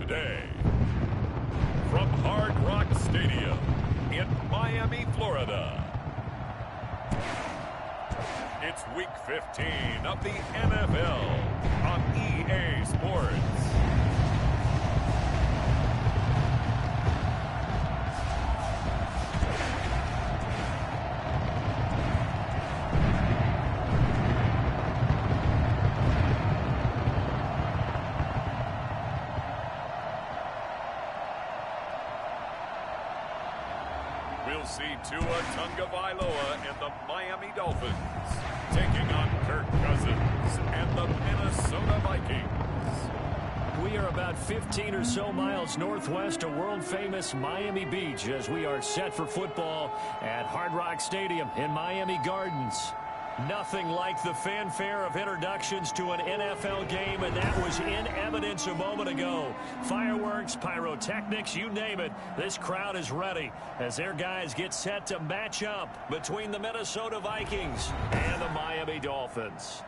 today. From Hard Rock Stadium in Miami, Florida. It's Week 15 of the NFL on EA Sports. We'll see Tua Tagovailoa and the Miami Dolphins taking on Kirk Cousins and the Minnesota Vikings. We are about 15 or so miles northwest of world-famous Miami Beach as we are set for football at Hard Rock Stadium in Miami Gardens. Nothing like the fanfare of introductions to an NFL game, and that was in evidence a moment ago. Fireworks, pyrotechnics, you name it. This crowd is ready as their guys get set to match up between the Minnesota Vikings and the Miami Dolphins.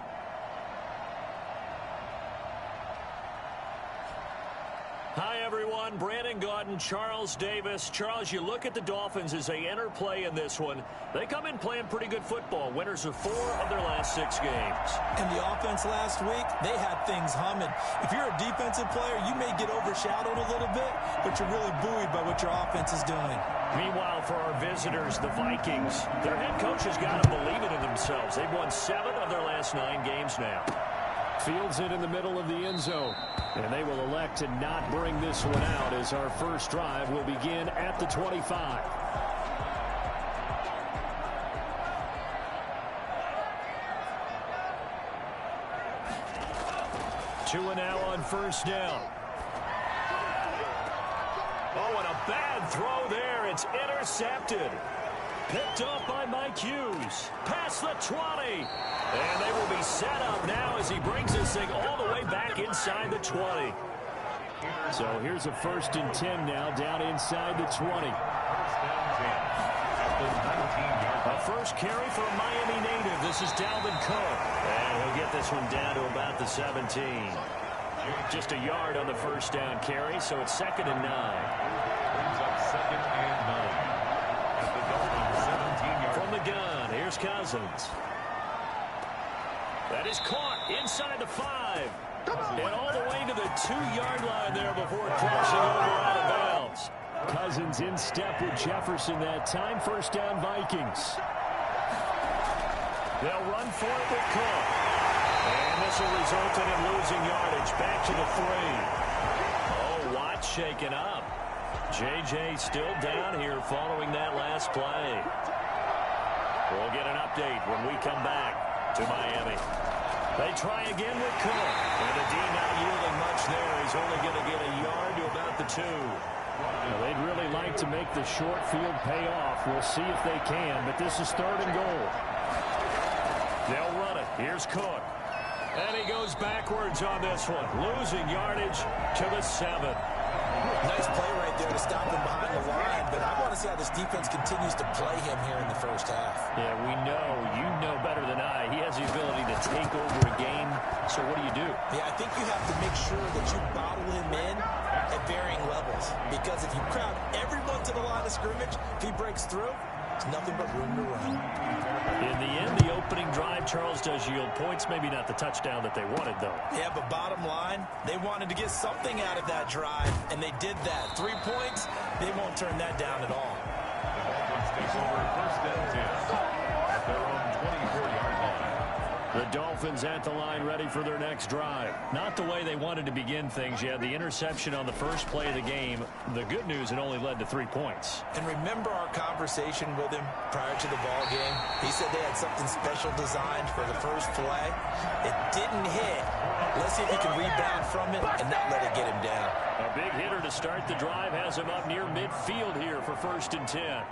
Hi, everyone. Brandon Gaudin, Charles Davis. Charles, you look at the Dolphins as they enter play in this one. They come in playing pretty good football. Winners of 4 of their last 6 games. And the offense last week, they had things humming. If you're a defensive player, you may get overshadowed a little bit, but you're really buoyed by what your offense is doing. Meanwhile, for our visitors, the Vikings, their head coach has got to believe it in themselves. They've won 7 of their last 9 games now. Fields it in the middle of the end zone. And they will elect to not bring this one out as our first drive will begin at the 25. Tua now on first down. Oh, and a bad throw there. It's intercepted. Picked off by Mike Hughes. Past the 20. And they will be set up now as he brings this thing all the way back inside the 20. So here's a 1st and 10 now down inside the 20. A first carry for a Miami native. This is Dalvin Cook. And he'll get this one down to about the 17. Just a yard on the first down carry, so it's 2nd and 9. Brings up 2nd and 9. At the Dolphins' 17-yard. From the gun, here's Cousins. That is caught inside the 5. And all the way to the 2-yard line there before crossing over out of bounds. Cousins in step with Jefferson that time. First down, Vikings. They'll run for it with Cook. And this will result in him losing yardage back to the 3. Oh, Watt shaken up. J.J. still down here following that last play. We'll get an update when we come back to Miami. They try again with Cook. And the D not yielding much there. He's only going to get a yard to about the 2. Well, they'd really like to make the short field pay off. We'll see if they can, but this is 3rd and goal. They'll run it. Here's Cook. And he goes backwards on this one. Losing yardage to the 7. Nice play right there to stop him behind the line, but I want to see how this defense continues to play him here in the first half. Yeah, we know. You know better than I. He has the ability to take over a game. So what do? Yeah, I think you have to make sure that you bottle him in at varying levels, because if you crowd everyone to the line of scrimmage, if he breaks through, there's nothing but room to run. In the end, the opening drive, Charles, does yield points. Maybe not the touchdown that they wanted, though. Yeah, but bottom line, they wanted to get something out of that drive, and they did that. 3 points, they won't turn that down at all. The Dolphins take over 1st and 10 at their own 24-yard line. The Dolphins at the line ready for their next drive. Not the way they wanted to begin things. You had the interception on the first play of the game. The good news, it only led to 3 points. And remember our conversation with him prior to the ball game? He said they had something special designed for the first play. It didn't hit. Let's see if he can rebound from it and not let it get him down. A big hitter to start the drive has him up near midfield here for 1st and 10.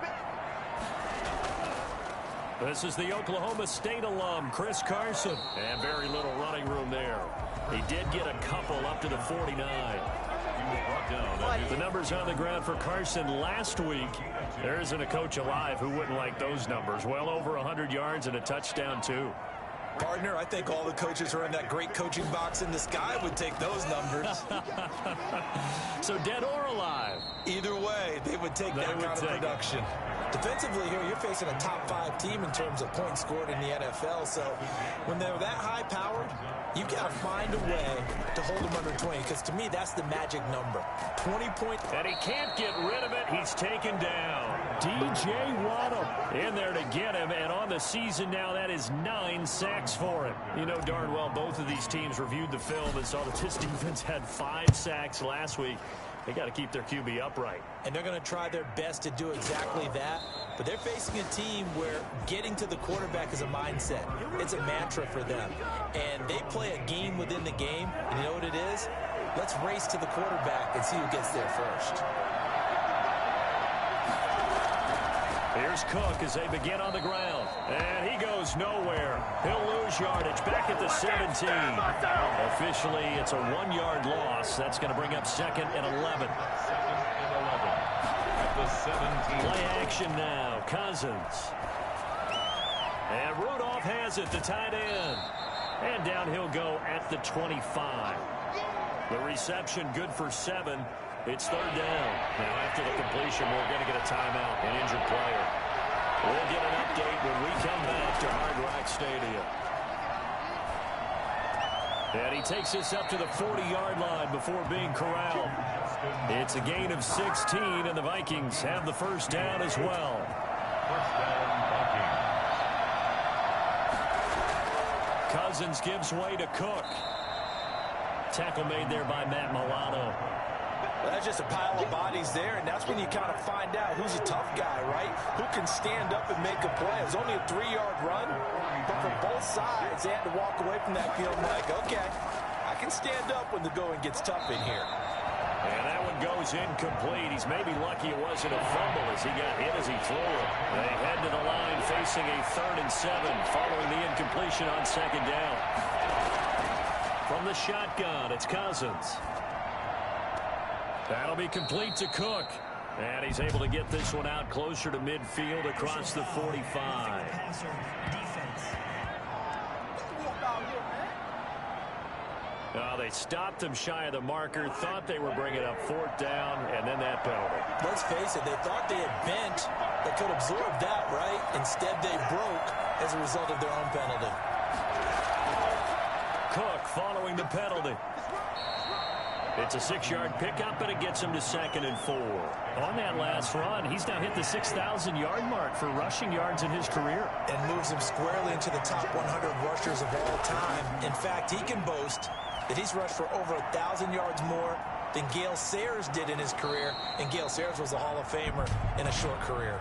This is the Oklahoma State alum, Chris Carson. And very little running room there. He did get a couple up to the 49. The numbers on the ground for Carson last week. There isn't a coach alive who wouldn't like those numbers. Well over 100 yards and a touchdown, too. Partner, I think all the coaches who are in that great coaching box in the sky would take those numbers. So dead or alive? Either way, they would take that kind of production. Defensively here, you're facing a top-5 team in terms of points scored in the NFL. So when they're that high-powered, you've got to find a way to hold them under 20. Because to me, that's the magic number. 20 points. And he can't get rid of it. He's taken down. DJ Waddle in there to get him. And on the season now, that is 9 sacks for him. You know darn well both of these teams reviewed the film and saw that this defense had 5 sacks last week. They got to keep their QB upright. And they're going to try their best to do exactly that. But they're facing a team where getting to the quarterback is a mindset. It's a mantra for them. And they play a game within the game. And you know what it is? Let's race to the quarterback and see who gets there first. Here's Cook as they begin on the ground. And he goes nowhere. He'll lose yardage back at the 17. Officially, it's a 1-yard loss. That's going to bring up 2nd and 11. At the 17. Play action now. Cousins. And Rudolph has it, the tight end. And down he'll go at the 25. The reception good for 7. It's 3rd down. Now after the completion, we're going to get a timeout, an injured player. We'll get an update when we come back to Hard Rock Stadium. And he takes us up to the 40-yard line before being corralled. It's a gain of 16, and the Vikings have the 1st down as well. First down, Vikings. Cousins gives way to Cook. Tackle made there by Matt Milano. Well, that's just a pile of bodies there, and that's when you kind of find out who's a tough guy, right? Who can stand up and make a play. It was only a 3-yard run, but for both sides, they had to walk away from that feeling like, okay, I can stand up when the going gets tough in here. And that one goes incomplete. He's maybe lucky it wasn't a fumble as he got hit as he threw it. They head to the line facing a 3rd and 7 following the incompletion on 2nd down. From the shotgun, it's Cousins. That'll be complete to Cook. And he's able to get this one out closer to midfield across the 45. They stopped him shy of the marker, thought they were bringing up 4th down, and then that penalty. Let's face it, they thought they had bent that could absorb that, right? Instead, they broke as a result of their own penalty. Cook following the penalty. It's a 6-yard pickup, and it gets him to 2nd and 4. On that last run, he's now hit the 6,000-yard mark for rushing yards in his career. And moves him squarely into the top 100 rushers of all time. In fact, he can boast that he's rushed for over 1,000 yards more than Gale Sayers did in his career. And Gale Sayers was a Hall of Famer in a short career.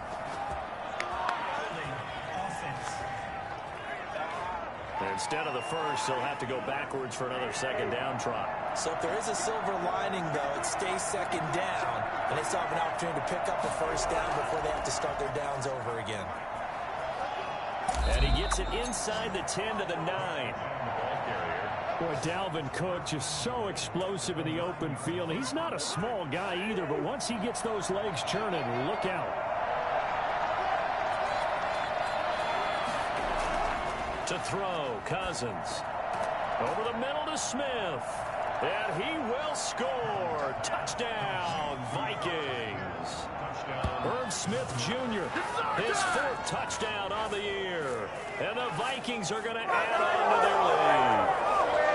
Instead of the first, they'll have to go backwards for another 2nd down try. So if there is a silver lining, though, it stays 2nd down, and they still have an opportunity to pick up a 1st down before they have to start their downs over again. And he gets it inside the 10 to the 9. Boy, Dalvin Cook just so explosive in the open field. He's not a small guy either, but once he gets those legs churning, look out. To throw, Cousins. Over the middle to Smith. And he will score. Touchdown, Vikings. Irv Smith Jr., his 4th touchdown on the year. And the Vikings are going to add on to their lead.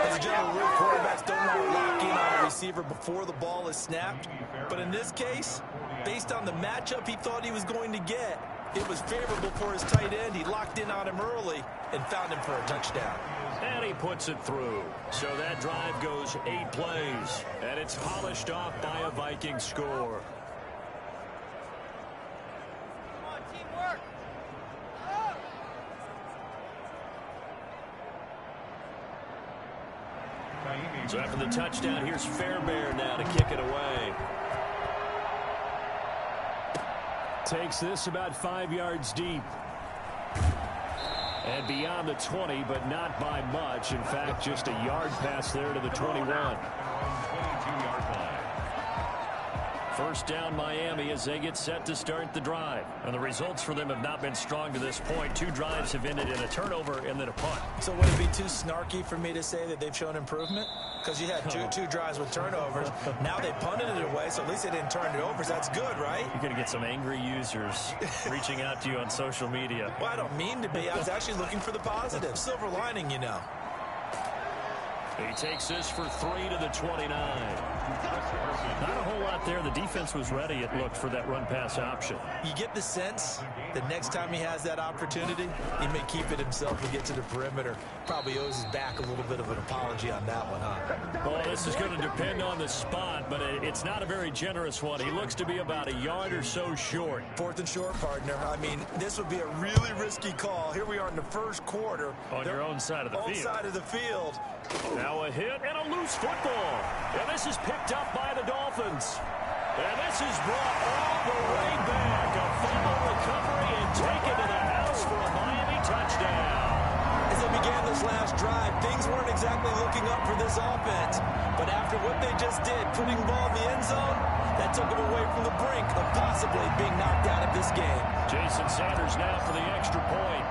As a general rule, quarterbacks don't want to lock in on a receiver before the ball is snapped. But in this case, based on the matchup he thought he was going to get, it was favorable for his tight end. He locked in on him early and found him for a touchdown. And he puts it through. So that drive goes 8 plays. And it's polished off by a Viking score. Come on, teamwork. So after the touchdown, here's Fairbairn now to kick it away. Takes this about 5 yards deep. And beyond the 20, but not by much. In fact, just a yard pass there to the 21. First down Miami as they get set to start the drive. And the results for them have not been strong to this point. 2 drives have ended in a turnover and then a punt. So would it be too snarky for me to say that they've shown improvement? Because you had two drives with turnovers. Now they punted it away, so at least they didn't turn it over. So that's good, right? You're going to get some angry users reaching out to you on social media. Well, I don't mean to be. I was actually looking for the positive. Silver lining, you know. He takes this for 3 to the 29. Not a whole lot there. The defense was ready, it looked, for that run-pass option. You get the sense that next time he has that opportunity, he may keep it himself and get to the perimeter. Probably owes his back a little bit of an apology on that one, huh? Well, this is going to depend on the spot, but it's not a very generous one. He looks to be about a yard or so short. 4th and short, partner. I mean, this would be a really risky call. Here we are in the first quarter. On your own side of the field. Side of the field. Now a hit and a loose football. And this is picked up by the Dolphins. And this is brought all the way back. A fumble recovery and taken to the house for a Miami touchdown. As they began this last drive, things weren't exactly looking up for this offense. But after what they just did, putting the ball in the end zone, that took them away from the brink of possibly being knocked out of this game. Jason Sanders now for the extra point.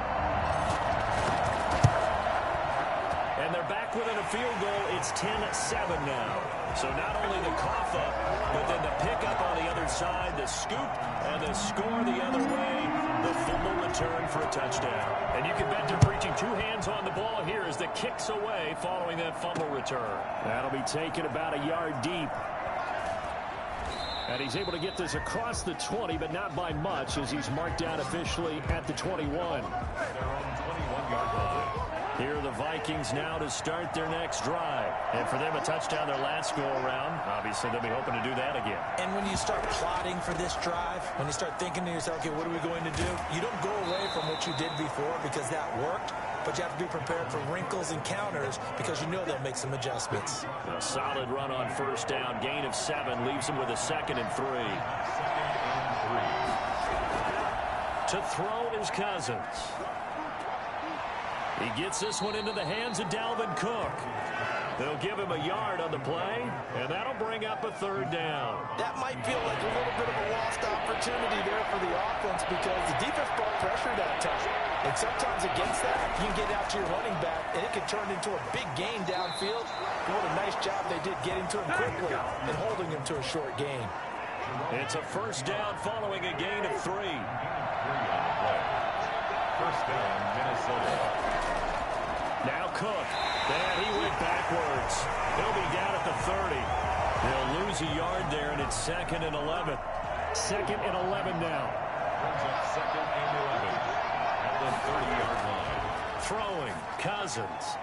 And they're back within a field goal. It's 10-7 now. So not only the cough up, but then the pickup on the other side, the scoop, and the score the other way, the fumble return for a touchdown. And you can bet they're preaching 2 hands on the ball here as the kick's away following that fumble return. That'll be taken about a yard deep. And he's able to get this across the 20, but not by much, as he's marked down officially at the 21. They're on 21-yard line. Here are the Vikings now to start their next drive. And for them, a touchdown their last go-around. Obviously, they'll be hoping to do that again. And when you start plotting for this drive, when you start thinking to yourself, okay, what are we going to do? You don't go away from what you did before because that worked, but you have to be prepared for wrinkles and counters because you know they'll make some adjustments. A solid run on first down. Gain of 7 leaves them with a 2nd and 3. To throw is Cousins. He gets this one into the hands of Dalvin Cook. They'll give him a yard on the play, and that'll bring up a 3rd down. That might feel like a little bit of a lost opportunity there for the offense because the defense brought pressure that time. And sometimes against that, you can get out to your running back, and it can turn into a big gain downfield. And what a nice job they did getting to him quickly and holding him to a short gain. It's a 1st down following a gain of 3. First down, Minnesota. Now Cook. And he went backwards. He'll be down at the 30. They'll lose a yard there, and it's 2nd and 11. 2nd and 11 now. Brings up 2nd and 11 at the 30-yard line. Throwing, Cousins.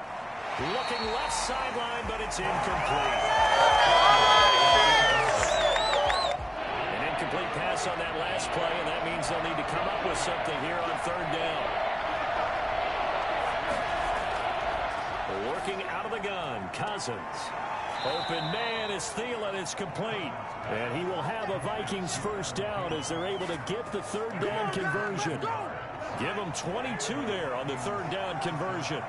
Looking left sideline, but it's incomplete. An incomplete pass on that last play, and that means they'll need to come up with something here on 3rd down. Working out of the gun, Cousins. Open man is Thielen. It's complete. And he will have a Vikings 1st down as they're able to get the 3rd down conversion. Give them 22 there on the 3rd down conversion.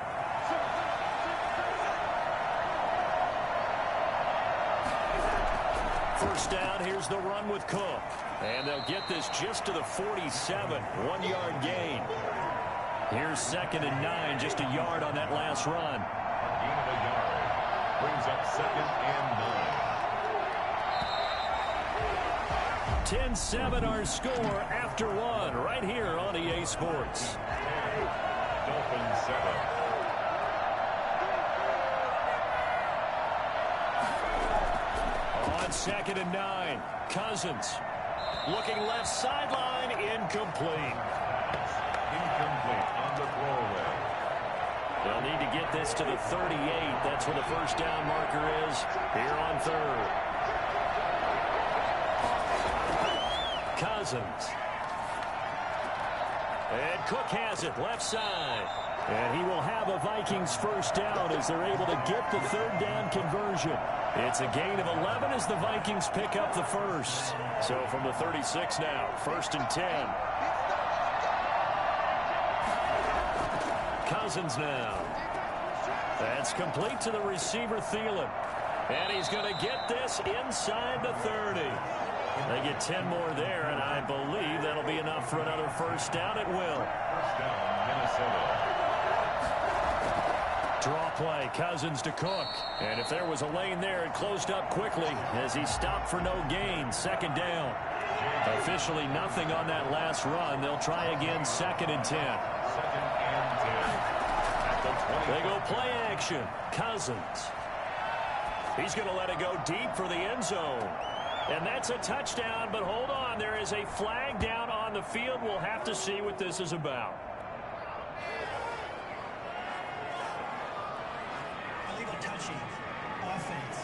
First down, here's the run with Cook. And they'll get this just to the 47, 1-yard gain. Here's 2nd and 9, just a yard on that last run. Gain of a yard. Brings up 2nd and 9. 10-7 our score after 1 right here on EA Sports. Dolphins 7. On 2nd and 9, Cousins looking left sideline, incomplete. Incomplete on the throwaway. They'll need to get this to the 38. That's where the 1st down marker is here on 3rd. Cousins. And Cook has it left side. And he will have a Vikings 1st down as they're able to get the 3rd down conversion. It's a gain of 11 as the Vikings pick up the 1st. So from the 36 now, 1st and 10. Cousins now. That's complete to the receiver, Thielen. And he's going to get this inside the 30. They get 10 more there, and I believe that'll be enough for another first down. It will. First down, Minnesota. Draw play, Cousins to Cook. And if there was a lane there, it closed up quickly as he stopped for no gain. Second down. Officially nothing on that last run. They'll try again, 2nd and 10. Second and 10. At the 20. They go play action. Cousins. He's going to let it go deep for the end zone. And that's a touchdown, but hold on. There is a flag down on the field. We'll have to see what this is about. Illegal touching. Offense.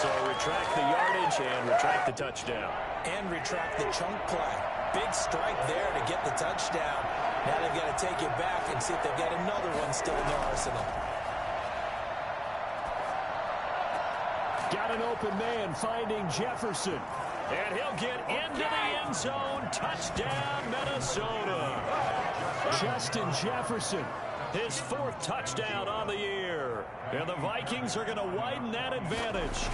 So retract the yardage and retract the touchdown. And retract the chunk play. Big strike there to get the touchdown. Now they've got to take it back and see if they've got another one still in their arsenal. Got an open man finding Jefferson. And he'll get into the end zone. Touchdown, Minnesota. Justin Jefferson, his 4th touchdown on the year. And the Vikings are going to widen that advantage.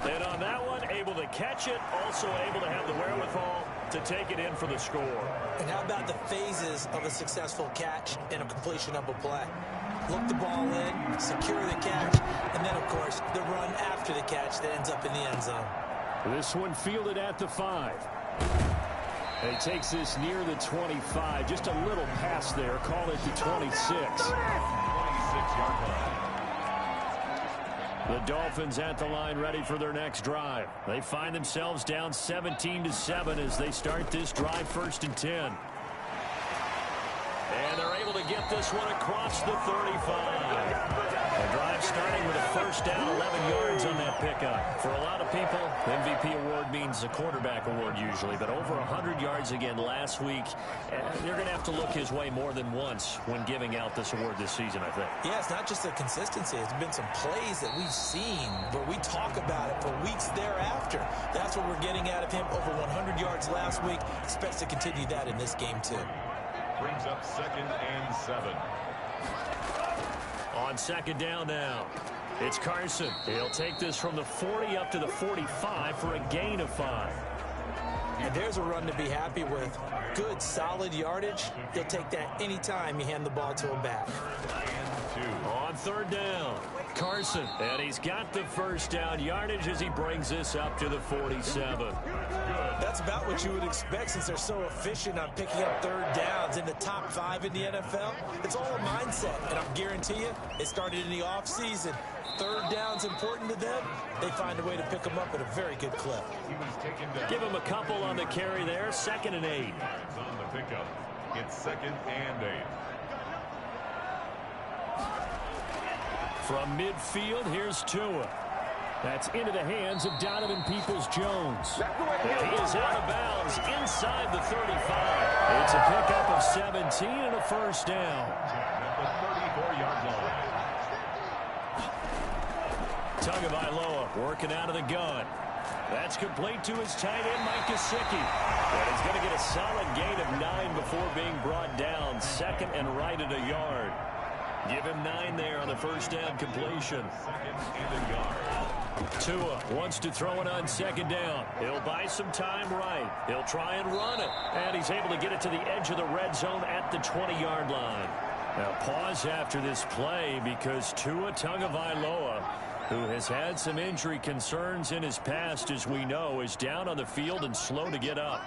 And on that one, able to catch it, also able to have the wherewithal to take it in for the score. And how about the phases of a successful catch and a completion of a play? Look the ball in, secure the catch, and then, of course, the run after the catch that ends up in the end zone. This one fielded at the 5. And he takes this near the 25. Just a little pass there. Call it the 26. 26-yard line. The Dolphins at the line ready for their next drive. They find themselves down 17-7 as they start this drive 1st and 10. And they're able to get this one across the 35. The drive starting with a first down, 11 yards on that pickup. For a lot of people, MVP award means a quarterback award usually, but over 100 yards again last week. They're going to have to look his way more than once when giving out this award this season, I think. Yeah, it's not just the consistency. It's been some plays that we've seen where we talk about it for weeks thereafter. That's what we're getting out of him. Over 100 yards last week. Expects to continue that in this game, too. Brings up 2nd and 7. On 2nd down now, it's Carson. He'll take this from the 40 up to the 45 for a gain of 5. And there's a run to be happy with. Good, solid yardage. They'll take that anytime you hand the ball to him back. And 2. On 3rd down, Carson. And he's got the first down yardage as he brings this up to the 47. That's about what you would expect since they're so efficient on picking up 3rd downs in the top 5 in the NFL. It's all a mindset, and I'll guarantee you it started in the offseason. 3rd down's important to them. They find a way to pick them up at a very good clip. He was taken down. Give him a couple on the carry there. 2nd and 8. It's on the pickup. It's 2nd and 8. From midfield, here's Tua. That's into the hands of Donovan Peoples-Jones. And he is out of bounds inside the 35. It's a pickup of 17 and a first down. At the 34-yard line. Tagovailoa working out of the gun. That's complete to his tight end, Mike Gesicki. And he's going to get a solid gain of 9 before being brought down. 2nd and right at a yard. Give him 9 there on the first down completion. 2nd and a yard. Tua wants to throw it on 2nd down. He'll buy some time right. He'll try and run it. And he's able to get it to the edge of the red zone at the 20-yard line. Now pause after this play because Tua Tagovailoa, who has had some injury concerns in his past, as we know, is down on the field and slow to get up.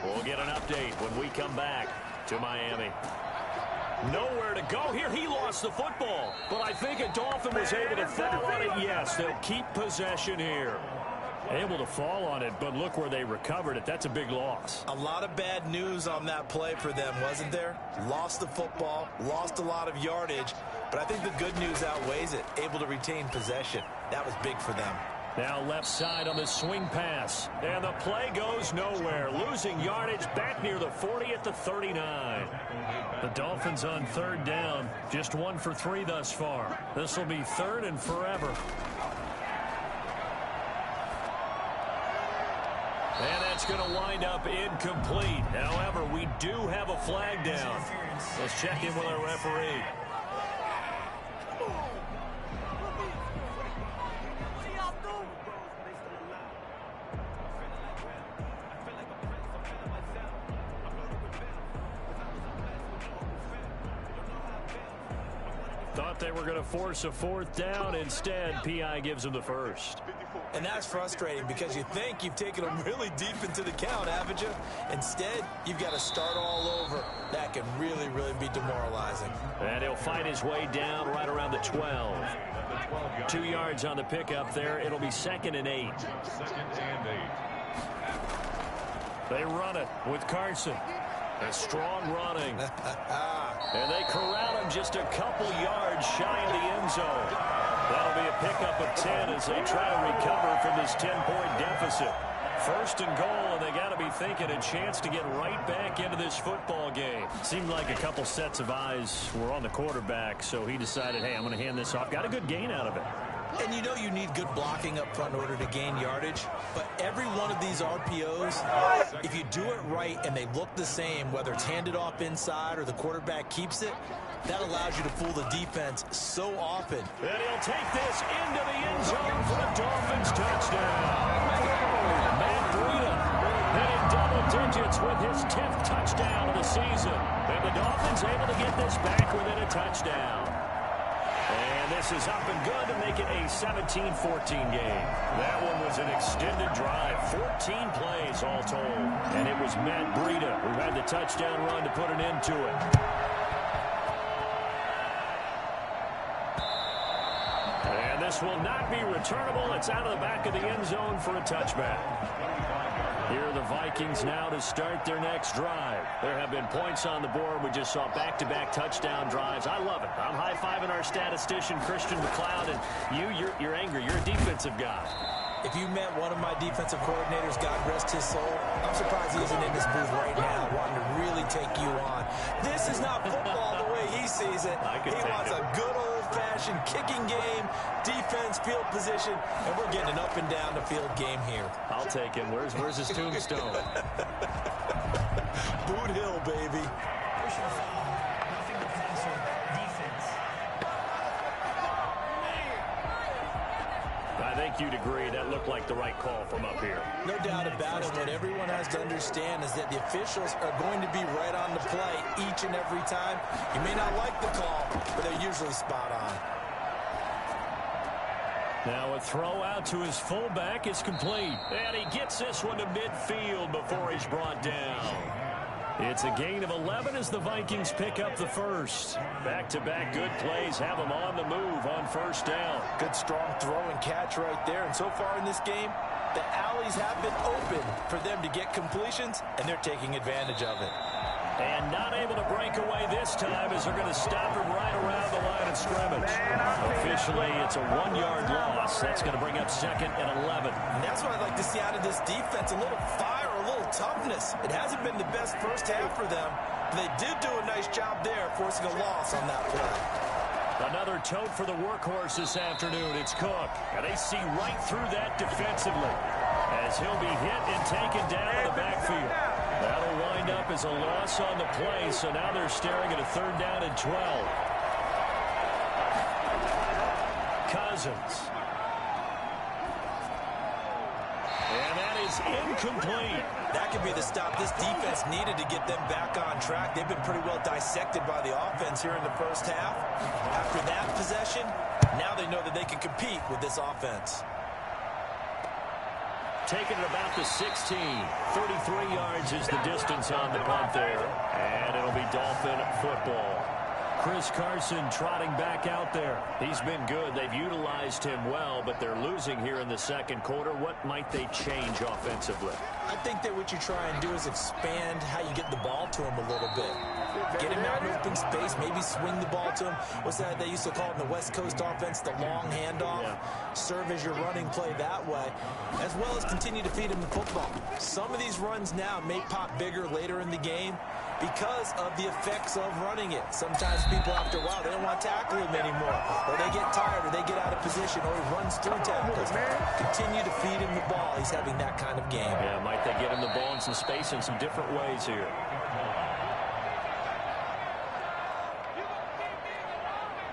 We'll get an update when we come back to Miami. Nowhere to go here. He lost the football. But I think a Dolphin was able to fall on it. Yes, they'll keep possession here. Able to fall on it, but look where they recovered it. That's a big loss. A lot of bad news on that play for them, wasn't there? Lost the football, lost a lot of yardage, but I think the good news outweighs it. Able to retain possession. That was big for them. Now left side on the swing pass. And the play goes nowhere. Losing yardage back near the 40 at the 39. The Dolphins on 3rd down. Just 1 for 3 thus far. This will be 3rd and forever. And that's going to wind up incomplete. However, we do have a flag down. Let's check in with our referee. What are y'all doing? Thought they were going to force a fourth down. Instead, P.I. gives them the first. And that's frustrating because you think you've taken them really deep into the count, haven't you? Instead, you've got to start all over. That can really, really be demoralizing. And he'll fight his way down right around the 12. 2 yards on the pickup there. It'll be 2nd and 8. They run it with Carson. A strong running. And they corral him just a couple yards shy of the end zone. That'll be a pickup of 10 as they try to recover from this 10-point deficit. 1st and goal, and they got to be thinking a chance to get right back into this football game. Seemed like a couple sets of eyes were on the quarterback, so he decided, hey, I'm going to hand this off. Got a good gain out of it. And you know you need good blocking up front in order to gain yardage. But every one of these RPOs, if you do it right and they look the same, whether it's handed off inside or the quarterback keeps it, that allows you to fool the defense so often. And he'll take this into the end zone for a Dolphins touchdown. Matt Breida hitting double digits with his 10th touchdown of the season. And the Dolphins able to get this back within a touchdown. And this is up and good to make it a 17-14 game. That one was an extended drive, 14 plays all told. And it was Matt Breida who had the touchdown run to put an end to it. And this will not be returnable. It's out of the back of the end zone for a touchback. Here are the Vikings now to start their next drive. There have been points on the board. We just saw back-to-back touchdown drives. I love it. I'm high-fiving our statistician, Christian McLeod, and you're angry. You're a defensive guy. If you met one of my defensive coordinators, God rest his soul, I'm surprised he isn't in this booth right now wanting to really take you on. This is not football the way he sees it. He wants a good old-fashioned kicking game, defense, field position, and we're getting an up and down the field game here. I'll take him. Where's his tombstone? Boot Hill, baby. Personal foul. Nothing to pass on defense. I think you'd agree that looked like the right call from up here. No doubt about it. What everyone has to understand is that the officials are going to be right on the play each and every time. You may not like the call, but they're usually spot on. Now a throw out to his fullback is complete. And he gets this one to midfield before he's brought down. It's a gain of 11 as the Vikings pick up the first. Back-to-back good plays have them on the move on first down. Good strong throw and catch right there. And so far in this game, the alleys have been open for them to get completions, and they're taking advantage of it. And not able to break away this time as they're going to stop him right around the line of scrimmage. Officially, it's a 1-yard loss. That's going to bring up 2nd and 11. And that's what I'd like to see out of this defense, a little fire, a little toughness. It hasn't been the best first half for them, but they did do a nice job there, forcing a loss on that play. Another tote for the workhorse this afternoon. It's Cook. And they see right through that defensively as he'll be hit and taken down in the backfield. That'll wind up as a loss on the play, so now they're staring at a 3rd down and 12. Cousins. And that is incomplete. That could be the stop this defense needed to get them back on track. They've been pretty well dissected by the offense here in the first half. After that possession, now they know that they can compete with this offense. Taking it about the 16. 33 yards is the distance on the punt there. And it'll be Dolphin football. Chris Carson trotting back out there. He's been good. They've utilized him well, but they're losing here in the second quarter. What might they change offensively? I think that what you try and do is expand how you get the ball to him a little bit. Get him out in open space, maybe swing the ball to him. What's that they used to call it in the West Coast offense, the long handoff? Yeah. Serve as your running play that way, as well as continue to feed him the football. Some of these runs now may pop bigger later in the game because of the effects of running it. Sometimes people after a while, they don't want to tackle him anymore, or they get tired, or they get out of position, or he runs through tackles. Continue to feed him the ball. He's having that kind of game. Yeah, might they get him the ball in some space in some different ways here.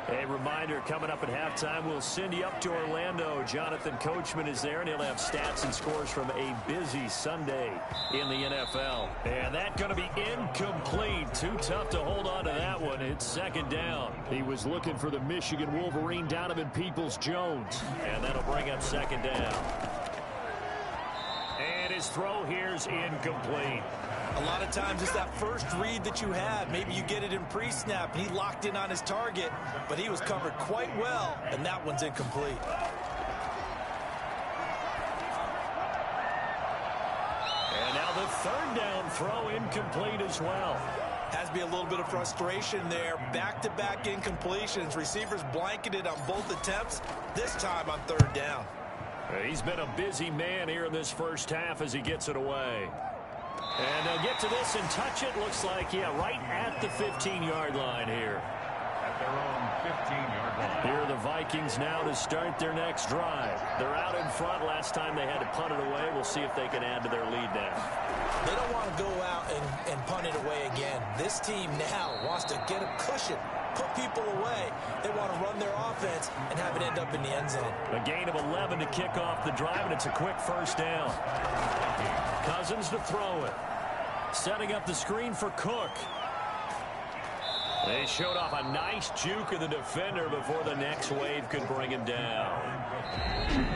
A reminder, coming up at halftime, we'll send you up to Orlando. Jonathan Coachman is there, and he'll have stats and scores from a busy Sunday in the NFL. And that's going to be incomplete. Too tough to hold on to that one. It's second down. He was looking for the Michigan Wolverine, Donovan Peoples-Jones. And that'll bring up second down. And his throw here's incomplete. A lot of times it's that first read that you have. Maybe you get it in pre-snap, and he locked in on his target, but he was covered quite well, and that one's incomplete. And now the third down throw incomplete as well. Has to be a little bit of frustration there. Back-to-back incompletions. Receivers blanketed on both attempts, this time on third down. He's been a busy man here in this first half as he gets it away. And they'll get to this and touch it. Looks like, yeah, right at the 15-yard line here. At their own 15-yard line. Here are the Vikings now to start their next drive. They're out in front. Last time they had to punt it away. We'll see if they can add to their lead now. They don't want to go out and punt it away again. This team now wants to get a cushion, put people away. They want to run their offense and have it end up in the end zone. A gain of 11 to kick off the drive, and it's a quick first down. Cousins to throw it. Setting up the screen for Cook. They showed off a nice juke of the defender before the next wave could bring him down.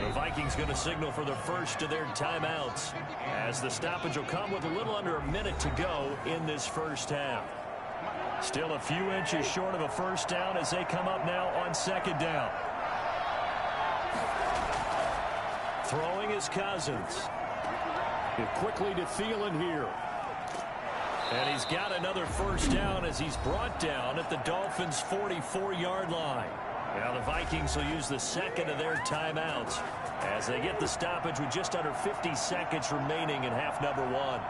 The Vikings going to signal for the first of their timeouts, as the stoppage will come with a little under a minute to go in this first half. Still a few inches short of a first down as they come up now on second down. Throwing is Cousins. Quickly to Thielen here. And he's got another first down as he's brought down at the Dolphins' 44-yard line. Now the Vikings will use the second of their timeouts as they get the stoppage with just under 50 seconds remaining in half number one.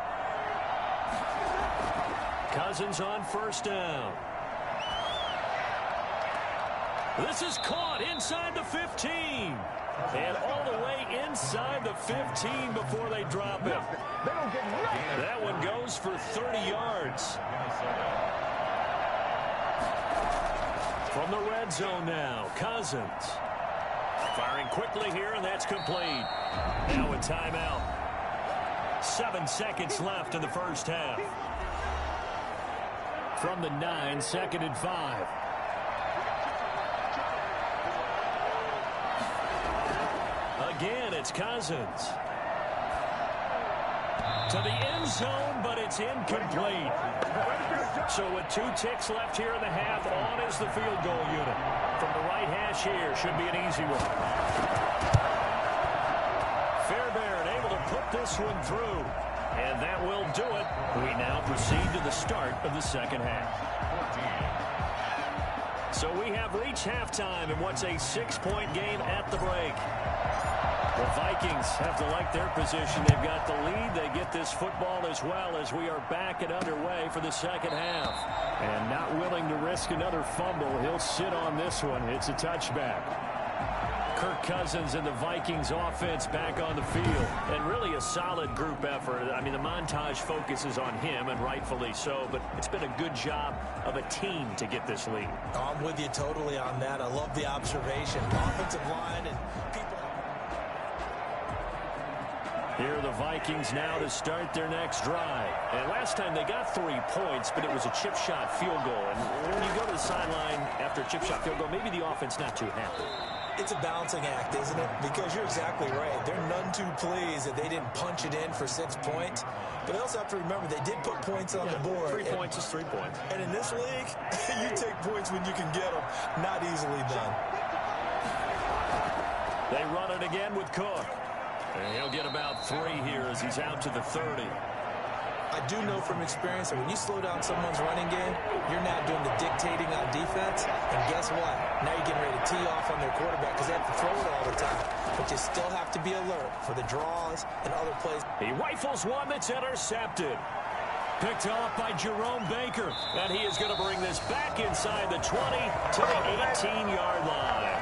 Cousins on first down. This is caught inside the 15. And all the way inside the 15 before they drop it. That one goes for 30 yards. From the red zone now, Cousins. Firing quickly here, and that's complete. Now a timeout. 7 seconds left in the first half. From the 9, second and 5. Again, it's Cousins. To the end zone, but it's incomplete. So with 2 ticks left here in the half, on is the field goal unit. From the right hash here, should be an easy one. Fairbairn able to put this one through. And that will do it. We now proceed to the start of the second half. So we have reached halftime in what's a 6-point game at the break. The Vikings have to like their position. They've got the lead. They get this football as well as we are back and underway for the second half. And not willing to risk another fumble. He'll sit on this one. It's a touchback. Kirk Cousins and the Vikings offense back on the field. And really a solid group effort. I mean, the montage focuses on him, and rightfully so. But it's been a good job of a team to get this lead. I'm with you totally on that. I love the observation. Offensive line and people. Here are the Vikings now to start their next drive. And last time they got 3 points, but it was a chip shot field goal. And when you go to the sideline after a chip shot field goal, maybe the offense not too happy. It's a balancing act, isn't it? Because you're exactly right. They're none too pleased that they didn't punch it in for 6 points. But they also have to remember they did put points on the board. 3 points is 3 points. And in this league, you take points when you can get them. Not easily done. They run it again with Cook. And he'll get about 3 here as he's out to the 30. I do know from experience that when you slow down someone's running game, you're now doing the dictating on defense. And guess what? Now you're getting ready to tee off on their quarterback because they have to throw it all the time. But you still have to be alert for the draws and other plays. He rifles one that's intercepted. Picked off by Jerome Baker. And he is going to bring this back inside the 20 to the 18-yard line.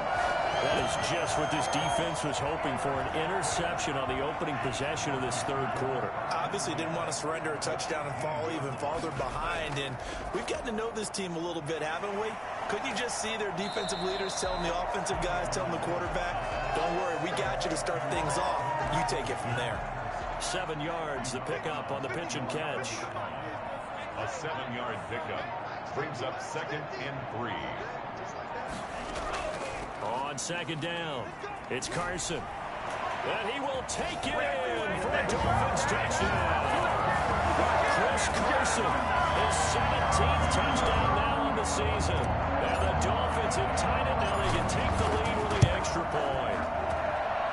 That is just what this defense was hoping for, an interception on the opening possession of this third quarter. Obviously didn't want to surrender a touchdown and fall even farther behind. And we've gotten to know this team a little bit, haven't we? Couldn't you just see their defensive leaders telling the offensive guys, telling the quarterback, don't worry, we got you to start things off. You take it from there. 7 yards to pick up on the pitch and catch. A 7-yard pickup brings up 2nd and 3. On 2nd down, it's Carson. And he will take it in for a Dolphins touchdown. Chris Carson, his 17th touchdown now on the season. And the Dolphins have tied it. Now they can take the lead with the extra point.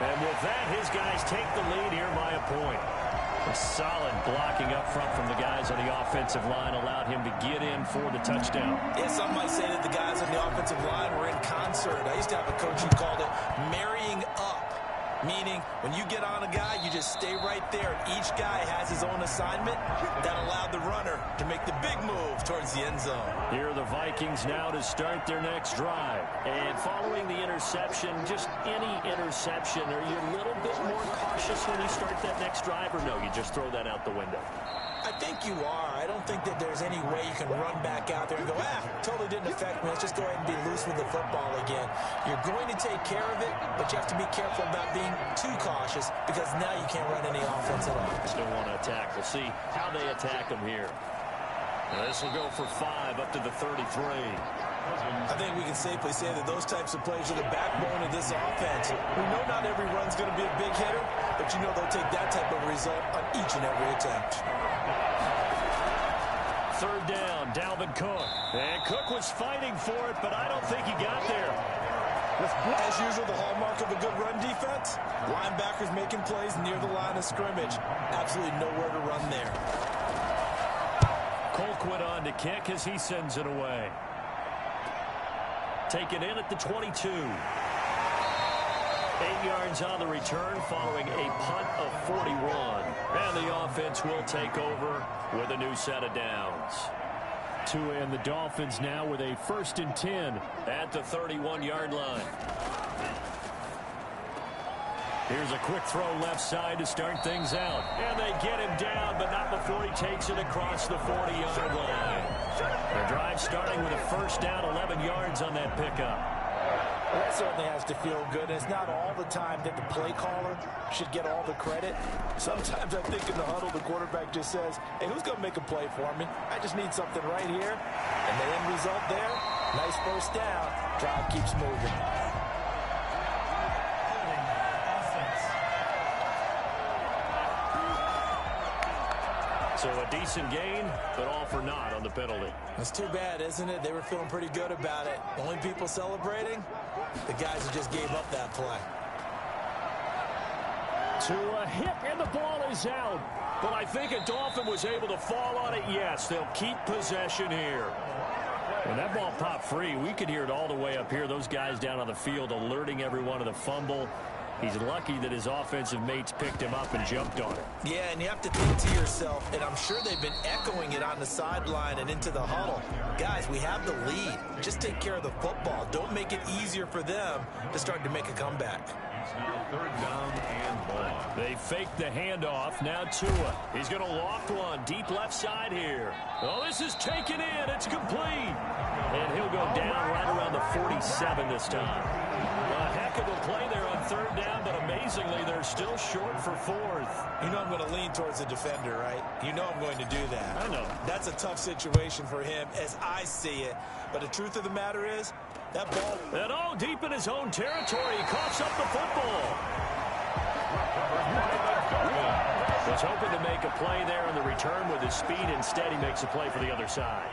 And with that, his guys take the lead here by a point. A solid blocking up front from the guys on the offensive line allowed him to get in for the touchdown. Yeah, some might say that the guys on the offensive line were in concert. I used to have a coach who called it marrying up, meaning when you get on a guy, you just stay right there. Each guy has his own assignment. That allowed the runner to make the big move towards the end zone. Here are the Vikings now to start their next drive. And following the interception, just any interception, are you a little bit more cautious when you start that next drive, or no, you just throw that out the window? I think you are. I don't think that there's any way you can run back out there and go, totally didn't affect me. Let's just go ahead and be loose with the football again. You're going to take care of it, but you have to be careful about being too cautious because now you can't run any offense at all. Still want to attack. We'll see how they attack them here. Now this will go for 5 up to the 33. I think we can safely say that those types of plays are the backbone of this offense. We know not every run's going to be a big hitter, but you know they'll take that type of result on each and every attempt. 3rd down, Dalvin Cook. And Cook was fighting for it, but I don't think he got there. As usual, the hallmark of a good run defense, linebackers making plays near the line of scrimmage. Absolutely nowhere to run there. Colquitt on to kick as he sends it away. Taken in at the 22. 8 yards on the return following a punt of 41. And the offense will take over with a new set of downs. Tua and the Dolphins now with a 1st and 10 at the 31-yard line. Here's a quick throw left side to start things out. And they get him down, but not before he takes it across the 40-yard line. The drive starting with a 1st down, 11 yards on that pickup. That certainly has to feel good. It's not all the time that the play caller should get all the credit. Sometimes I think in the huddle, the quarterback just says, hey, who's going to make a play for me? I just need something right here. And the end result there, nice 1st down. Drive keeps moving. So a decent gain, but all for naught on the penalty. That's too bad, isn't it? They were feeling pretty good about it. The only people celebrating, the guys who just gave up that play. To a hit, and the ball is out. But I think a Dolphin was able to fall on it. Yes, they'll keep possession here. When that ball popped free, we could hear it all the way up here. Those guys down on the field alerting everyone of the fumble. He's lucky that his offensive mates picked him up and jumped on it. Yeah, and you have to think to yourself, and I'm sure they've been echoing it on the sideline and into the huddle. Guys, we have the lead. Just take care of the football. Don't make it easier for them to start to make a comeback. It's now 3rd down and 1. They fake the handoff. Now Tua. He's going to loft one deep left side here. Oh, this is taken in. It's complete. And he'll go down right around the 47 this time. A heck of a play there on 3rd down, but amazingly, they're still short for 4th. You know I'm going to lean towards the defender, right? You know I'm going to do that. I know. That's a tough situation for him as I see it. But the truth of the matter is, that ball... And all deep in his own territory, he coughs up the football. Was hoping to make a play there on the return with his speed. Instead, he makes a play for the other side.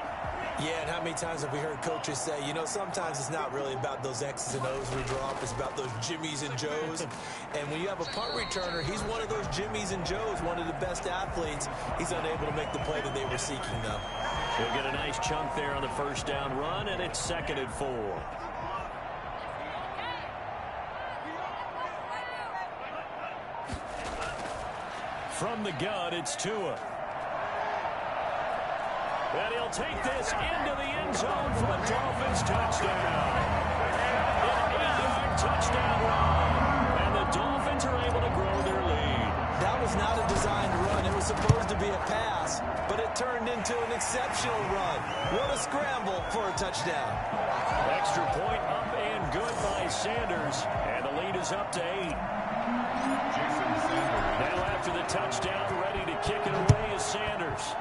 Yeah, and how many times have we heard coaches say, you know, sometimes it's not really about those X's and O's we drop. It's about those Jimmies and Joes. And when you have a punt returner, he's one of those Jimmies and Joes, one of the best athletes. He's unable to make the play that they were seeking, though. He'll get a nice chunk there on the 1st down run, and it's 2nd and 4. From the gun, it's Tua. And he'll take this into the end zone for a Dolphins touchdown. An 8-yard touchdown run. And the Dolphins are able to grow their lead. That was not a designed run. It was supposed to be a pass, but it turned into an exceptional run. What a scramble for a touchdown. Extra point up and good by Sanders. And the lead is up to 8. Now after the touchdown, ready to kick it away is Sanders.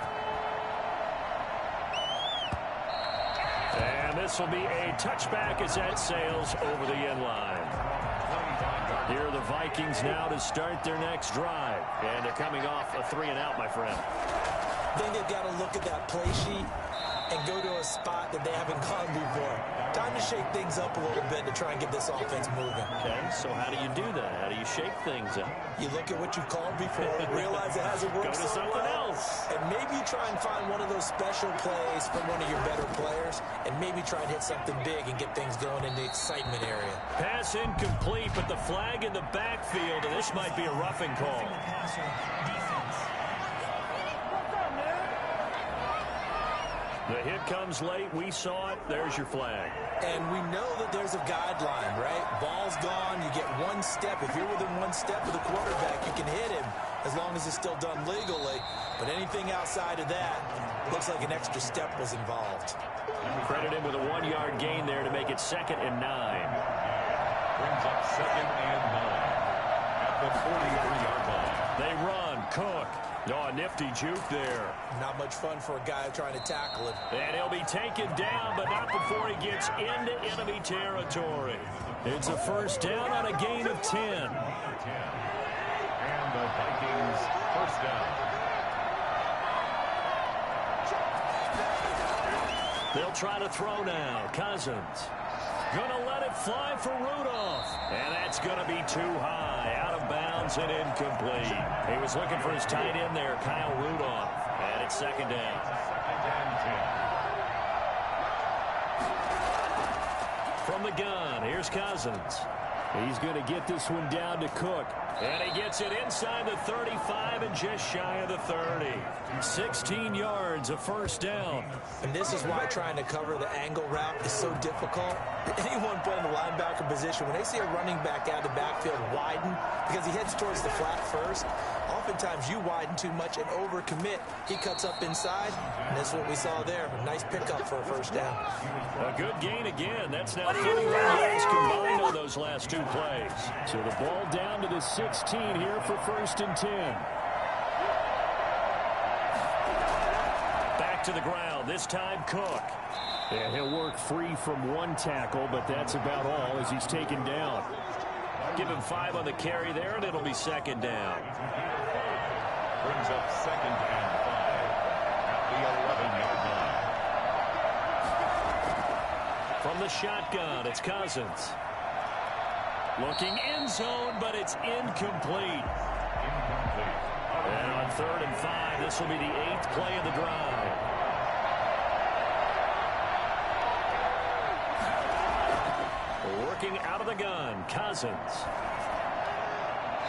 And this will be a touchback as that sails over the end line. Here are the Vikings now to start their next drive. And they're coming off a 3-and-out, my friend. I think they've got to look at that play sheet and go to a spot that they haven't gone before. Time to shake things up a little bit to try and get this offense moving. Okay, so how do you do that? How do you shake things up? You look at what you've called before, realize it hasn't worked Go to so something well, else. and maybe try and find one of those special plays from one of your better players, and maybe try and hit something big and get things going in the excitement area. Pass incomplete, but the flag in the backfield, and this might be a roughing call. The hit comes late. We saw it. There's your flag. And we know that there's a guideline, right? Ball's gone. You get one step. If you're within one step of the quarterback, you can hit him as long as it's still done legally. But anything outside of that, looks like an extra step was involved. Credit him with a 1-yard gain there to make it 2nd and 9. Brings up 2nd and 9 at the 43-yard line. They run. Cook. Oh, a nifty juke there. Not much fun for a guy trying to tackle it. And he'll be taken down, but not before he gets into enemy territory. It's a first down on a gain of 10. And the Vikings first down. They'll try to throw now. Cousins. Gonna let it fly for Rudolph. And that's gonna be too high. Out of bounds and incomplete. He was looking for his tight end there, Kyle Rudolph. And it's 2nd down. 2nd and 10. From the gun, here's Cousins. He's going to get this one down to Cook. And he gets it inside the 35 and just shy of the 30. 16 yards, a first down. And this is why trying to cover the angle route is so difficult. Anyone playing the linebacker position, when they see a running back out of the backfield widen because he heads towards the flat first, oftentimes you widen too much and overcommit. He cuts up inside, and that's what we saw there. A nice pickup for a first down. A good gain again. That's now 31 yards combined on those last 2 plays. So the ball down to the 16 here for 1st and 10. Back to the ground, this time Cook. And he'll work free from 1 tackle, but that's about all as he's taken down. Give him 5 on the carry there, and it'll be 2nd down. Brings up 2nd and 5 at the 11-yard line. From the shotgun, it's Cousins. Looking end zone, but it's incomplete. And on 3rd and 5, this will be the 8th play of the drive. Working out of the gun, Cousins.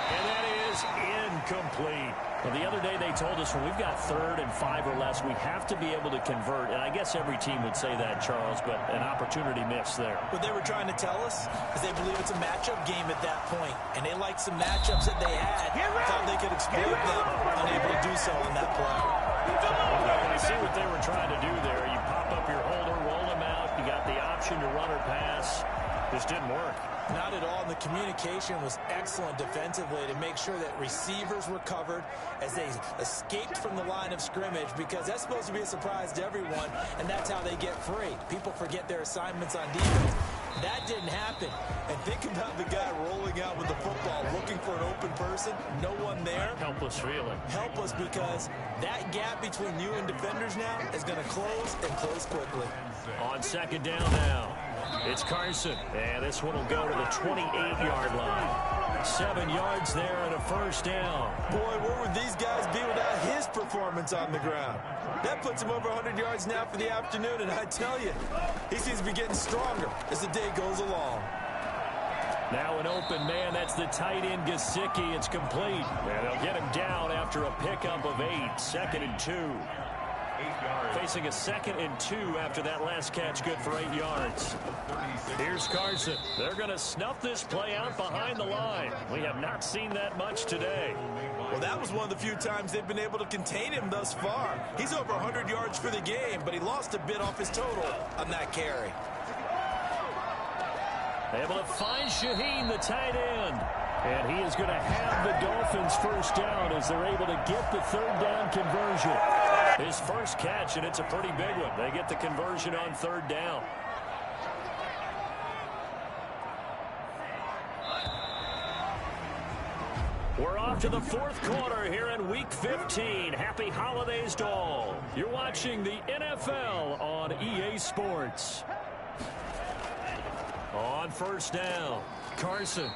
And that is incomplete. Well, the other day they told us when we've got 3rd and 5 or less, we have to be able to convert. And I guess every team would say that, Charles, but an opportunity missed there. What they were trying to tell us is they believe it's a matchup game at that point, and they liked some matchups that they had. Thought they could exploit them, unable to do so on that play. Well, you see what they were trying to do there. You pop up your holder, roll them out. You got the option to run or pass. Just didn't work. Not at all. And the communication was excellent defensively to make sure that receivers were covered as they escaped from the line of scrimmage, because that's supposed to be a surprise to everyone, and that's how they get free. People forget their assignments on defense. That didn't happen. And think about the guy rolling out with the football, looking for an open person, no one there. Helpless feeling. Helpless, because that gap between you and defenders now is going to close and close quickly. On 2nd down now, it's Carson. And this one will go to the 28-yard line. 7 yards there and a first down. Boy, where would these guys be without his performance on the ground? That puts him over 100 yards now for the afternoon, and I tell you, he seems to be getting stronger as the day goes along. Now an open man, that's the tight end Gesicki. It's complete. And they'll get him down after a pickup of 8. 2nd and 2. Facing a 2nd and 2 after that last catch, good for 8 yards. Here's Carson. They're going to snuff this play out behind the line. We have not seen that much today. Well, that was one of the few times they've been able to contain him thus far. He's over 100 yards for the game, but he lost a bit off his total on that carry. Able to find Shaheen, the tight end. And he is going to have the Dolphins first down as they're able to get the 3rd down conversion. His first catch, and it's a pretty big one. They get the conversion on 3rd down. We're off to the 4th quarter here in Week 15. Happy holidays to all. You're watching the NFL on EA Sports. On 1st down, Carson.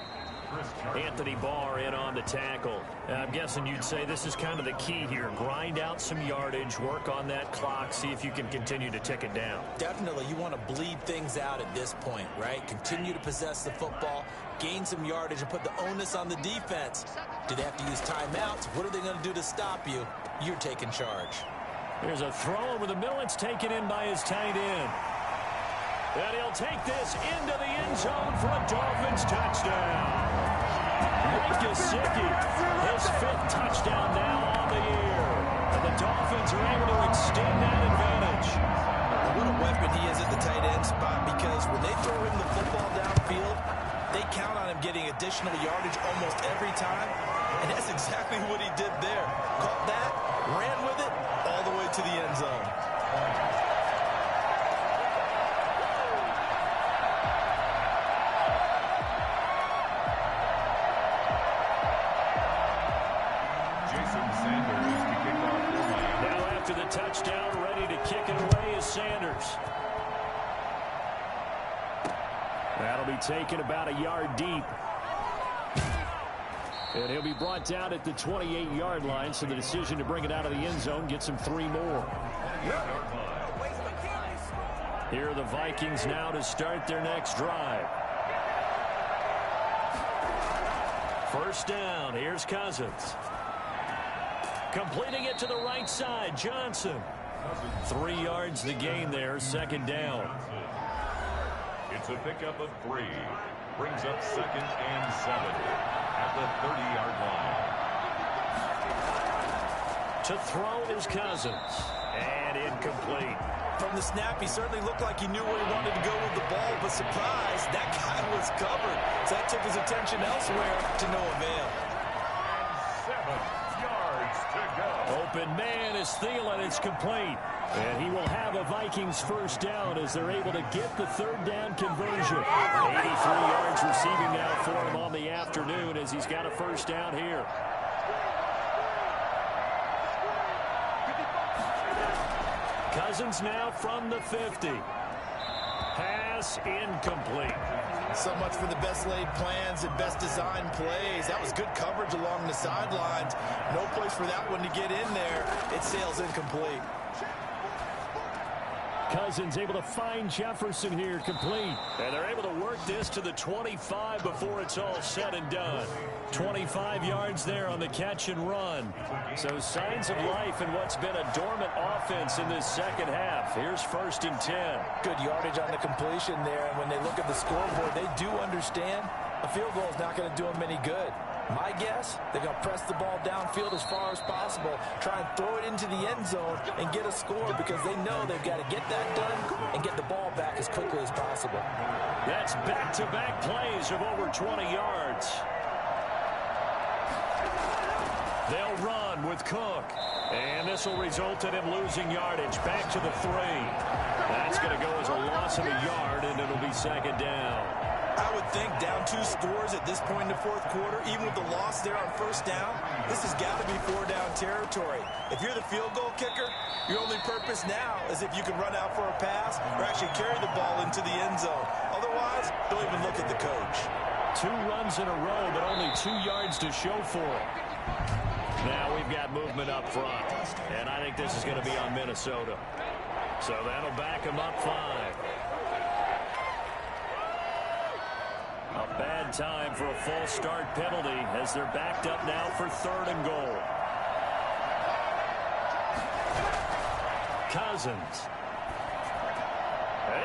Anthony Barr in on the tackle. I'm guessing you'd say this is kind of the key here. Grind out some yardage, work on that clock, see if you can continue to tick it down. Definitely, you want to bleed things out at this point, right? Continue to possess the football, gain some yardage, and put the onus on the defense. Do they have to use timeouts? What are they going to do to stop you? You're taking charge. There's a throw over the middle. It's taken in by his tight end. And he'll take this into the end zone for a Dolphins touchdown. Mike Gesicki, his 5th touchdown now on the year. And the Dolphins are able to extend that advantage. What a weapon he is at the tight end spot, because when they throw him the football downfield, they count on him getting additional yardage almost every time. And that's exactly what he did there. Caught that, ran with it, all the way to the end zone. After the touchdown, ready to kick it away is Sanders. That'll be taken about a yard deep. And he'll be brought down at the 28-yard line, so the decision to bring it out of the end zone gets him 3 more. Here are the Vikings now to start their next drive. 1st down, here's Cousins. Completing it to the right side, Johnson. 3 yards the gain there, 2nd down. It's a pickup of 3. Brings up 2nd and 7 at the 30-yard line. To throw is Cousins. And incomplete. From the snap, he certainly looked like he knew where he wanted to go with the ball, but surprise, that guy was covered. So that took his attention elsewhere to no avail. 7 yards to go. Open man is Thielen. It's complete. And he will have a Vikings first down as they're able to get the 3rd down conversion. 83 yards receiving now for him on the afternoon as he's got a first down here. Cousins now from the 50. Pass incomplete. So much for the best laid plans and best designed plays. That was good coverage along the sidelines. No place for that one to get in there. It sails incomplete. Cousins able to find Jefferson here, complete. And they're able to work this to the 25 before it's all said and done. 25 yards there on the catch and run. So signs of life in what's been a dormant offense in this 2nd half. Here's 1st and 10. Good yardage on the completion there. And when they look at the scoreboard, they do understand a field goal is not going to do them any good. My guess, they're going to press the ball downfield as far as possible, try and throw it into the end zone and get a score, because they know they've got to get that done and get the ball back as quickly as possible. That's back-to-back plays of over 20 yards. They'll run with Cook. And this will result in him losing yardage. Back to the 3. That's going to go as a loss of a yard, and it'll be 2nd down. I would think down 2 scores at this point in the 4th quarter, even with the loss there on 1st down, this has got to be 4-down territory. If you're the field goal kicker, your only purpose now is if you can run out for a pass or actually carry the ball into the end zone. Otherwise, don't even look at the coach. 2 runs in a row, but only 2 yards to show for it. Now we've got movement up front, and I think this is going to be on Minnesota. So that'll back them up 5. A bad time for a false start penalty as they're backed up now for 3rd and goal. Cousins.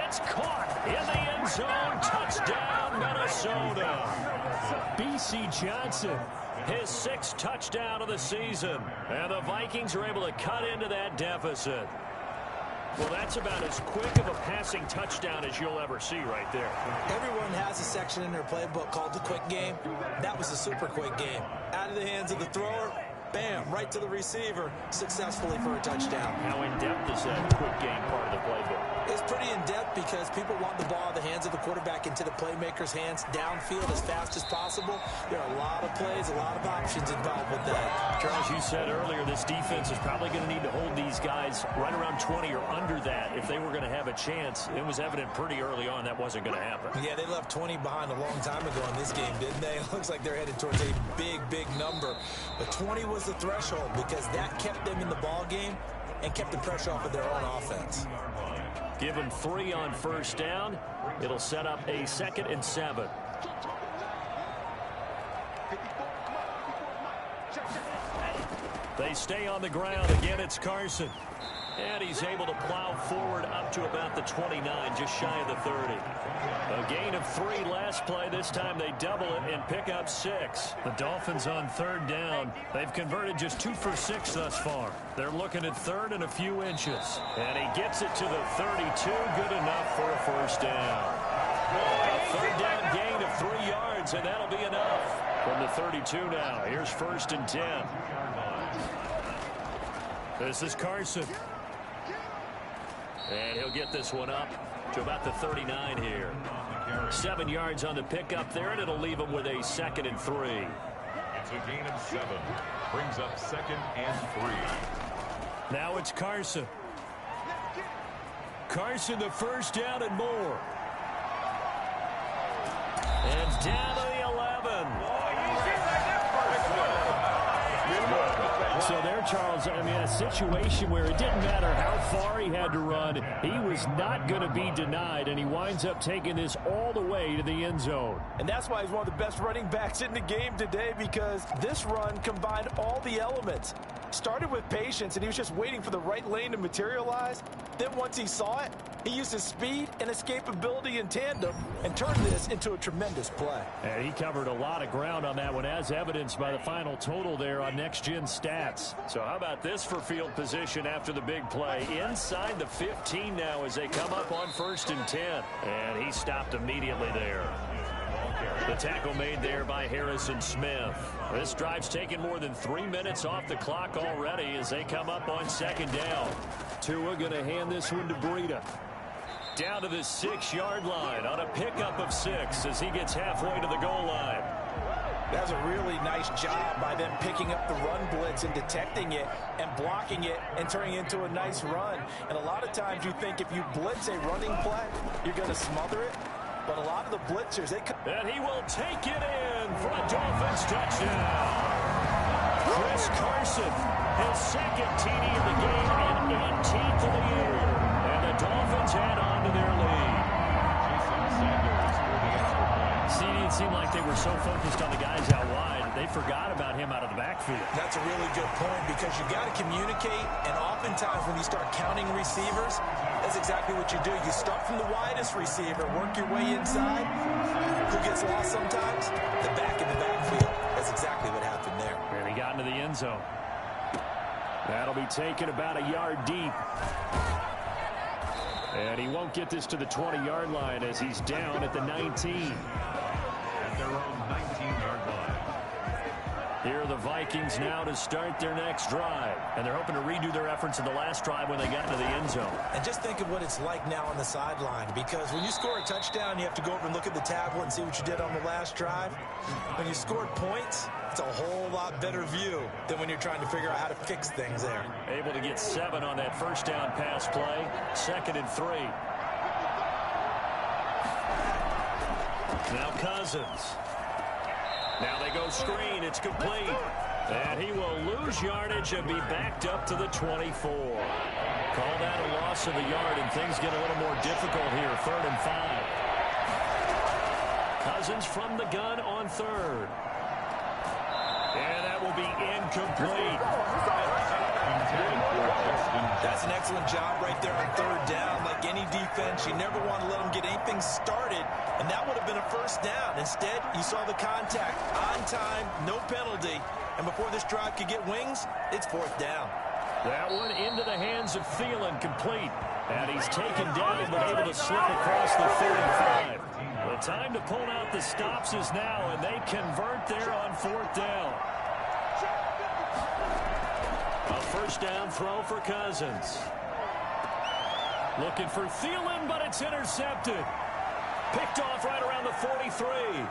It's caught in the end zone. Touchdown, Minnesota. B.C. Johnson, his 6th touchdown of the season. And the Vikings are able to cut into that deficit. Well, that's about as quick of a passing touchdown as you'll ever see right there. Everyone has a section in their playbook called the quick game. That was a super quick game. Out of the hands of the thrower, bam, right to the receiver, successfully for a touchdown. How in-depth is that quick game part of the playbook? It's pretty in-depth because people want the ball in the hands of the quarterback into the playmaker's hands downfield as fast as possible. There are a lot of plays, a lot of options involved with that. Charles, you said earlier this defense is probably going to need to hold these guys right around 20 or under that if they were going to have a chance. It was evident pretty early on that wasn't going to happen. Yeah, they left 20 behind a long time ago in this game, didn't they? It looks like they're headed towards a big, big number. But 20 was the threshold because that kept them in the ball game and kept the pressure off of their own offense. Give them 3 on first down. It'll set up a 2nd and 7. They stay on the ground. Again, it's Carson. And he's able to plow forward up to about the 29, just shy of the 30. A gain of 3 last play. This time they double it and pick up 6. The Dolphins on 3rd down. They've converted just 2 for 6 thus far. They're looking at 3rd and a few inches. And he gets it to the 32. Good enough for a first down. A 3rd down gain of 3 yards, and that'll be enough. From the 32 now, here's 1st and 10. This is Carson. And he'll get this one up to about the 39 here. 7 yards on the pickup there, and it'll leave him with a 2nd and 3. It's a gain of 7. Brings up 2nd and 3. Now it's Carson. Carson, the first down and more. And down to the 11. So there, Charles, I mean, a situation where it didn't matter how far he had to run, he was not going to be denied, and he winds up taking this all the way to the end zone. And that's why he's one of the best running backs in the game today, because this run combined all the elements. Started with patience, and he was just waiting for the right lane to materialize. Then once he saw it, he used his speed and escapability in tandem and turned this into a tremendous play. And he covered a lot of ground on that one, as evidenced by the final total there on Next Gen Stats. So how about this for field position after the big play? Inside the 15 now as they come up on 1st and 10. And he stopped immediately there. The tackle made there by Harrison Smith. This drive's taken more than 3 minutes off the clock already as they come up on 2nd down. Tua going to hand this one to Breida. Down to the 6-yard line on a pickup of 6 as he gets halfway to the goal line. That's a really nice job by them picking up the run blitz and detecting it and blocking it and turning it into a nice run. And a lot of times you think if you blitz a running play, you're going to smother it. But a lot of the blitzers, they come. And he will take it in for a Dolphins touchdown. Chris Carson, his 2nd TD of the game and 18th of the year. And the Dolphins add on to their lead. See, it seemed like they were so focused on the guys out wide, they forgot about him out of the backfield. That's a really good point because you got to communicate, and oftentimes when you start counting receivers, that's exactly what you do. You start from the widest receiver, work your way inside. Who gets lost sometimes? The back in the backfield. That's exactly what happened there. And he got into the end zone. That'll be taken about a yard deep. And he won't get this to the 20-yard line as he's down at the 19. At their own 19-yard line. Here are the Vikings now to start their next drive. And they're hoping to redo their efforts in the last drive when they got into the end zone. And just think of what it's like now on the sideline, because when you score a touchdown, you have to go over and look at the tablet and see what you did on the last drive. When you scored points, it's a whole lot better view than when you're trying to figure out how to fix things there. Able to get 7 on that first down pass play. 2nd and 3. Now Cousins. Now they go screen. It's complete. And he will lose yardage and be backed up to the 24. Call that a loss of a yard, and things get a little more difficult here. 3rd and 5. Cousins from the gun on 3rd. And that will be incomplete. That's an excellent job right there on third down. Like any defense, you never want to let them get anything started, and that would have been a first down. Instead, you saw the contact on time, no penalty, and before this drive could get wings, it's fourth down. That one into the hands of Thielen, complete. And he's taken down but able to slip across the 35. The time to pull out the stops is now, and they convert there on fourth down. A first down throw for Cousins. Looking for Thielen, but it's intercepted. Picked off right around the 43.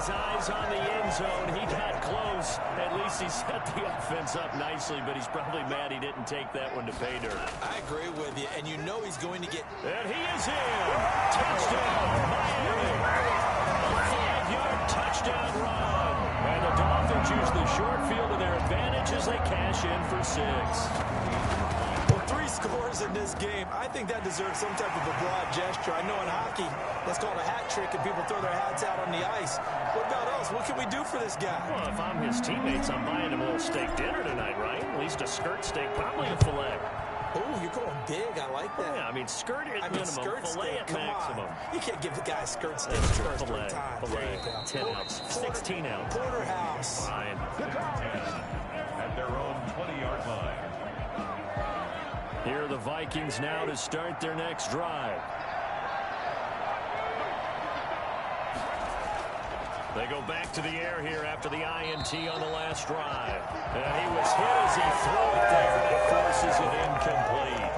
Eyes on the end zone. He got close. At least he set the offense up nicely, but he's probably mad he didn't take that one to pay dirt. I agree with you, and you know he's going to get... And he is in. Touchdown, Miami. A 5-yard touchdown run. And the Dolphins use the short field to their advantage as they cash in for 6. Well, 3 scores in this game. I think that deserves some type of a broad gesture. I know in hockey, that's called a hat trick, and people throw their hats out on the ice. What about us? What can we do for this guy? Well, if I'm his teammates, I'm buying him a little steak dinner tonight, right? At least a skirt steak, probably a filet. Oh, you're going big. I like that. Yeah, I mean, skirt at minimum, skirt filet steak. at Come maximum. on. You can't give the guy a skirt steak first Filet, time. filet, There you go. 10 ounce, 16 ounce. Porterhouse. Fine. At their own 20-yard line. Here are the Vikings now to start their next drive. They go back to the air here after the INT on the last drive. And he was hit as he threw it there, and it forces it incomplete.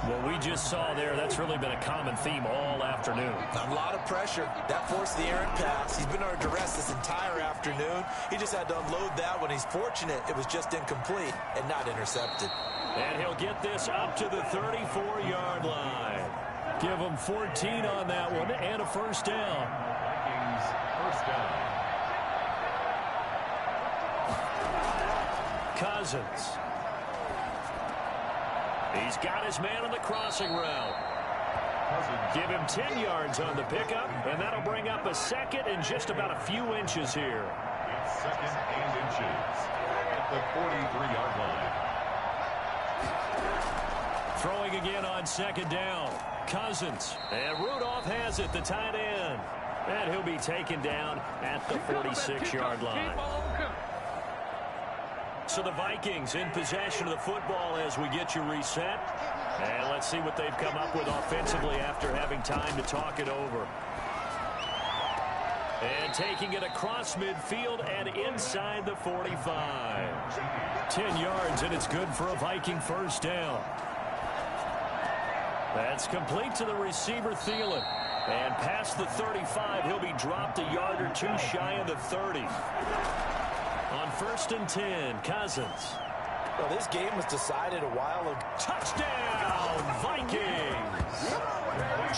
What we just saw there, that's really been a common theme all afternoon. A lot of pressure. That forced the errant pass. He's been under duress this entire afternoon. He just had to unload that one. He's fortunate it was just incomplete and not intercepted. And he'll get this up to the 34-yard line. Give him 14 on that one and a first down. Vikings first down. Cousins. He's got his man on the crossing route. Give him 10 yards on the pickup, and that'll bring up a second and just about a few inches here. It's second and inches at the 43-yard line. Throwing again on second down. Cousins. And Rudolph has it, the tight end. And he'll be taken down at the 46-yard line. So the Vikings in possession of the football as we get you reset. And let's see what they've come up with offensively after having time to talk it over. And taking it across midfield and inside the 45. 10 yards, and it's good for a Viking first down. That's complete to the receiver, Thielen. And past the 35, he'll be dropped a yard or two shy of the 30. On first and 10, Cousins. Well, this game was decided a while ago. Touchdown, Vikings!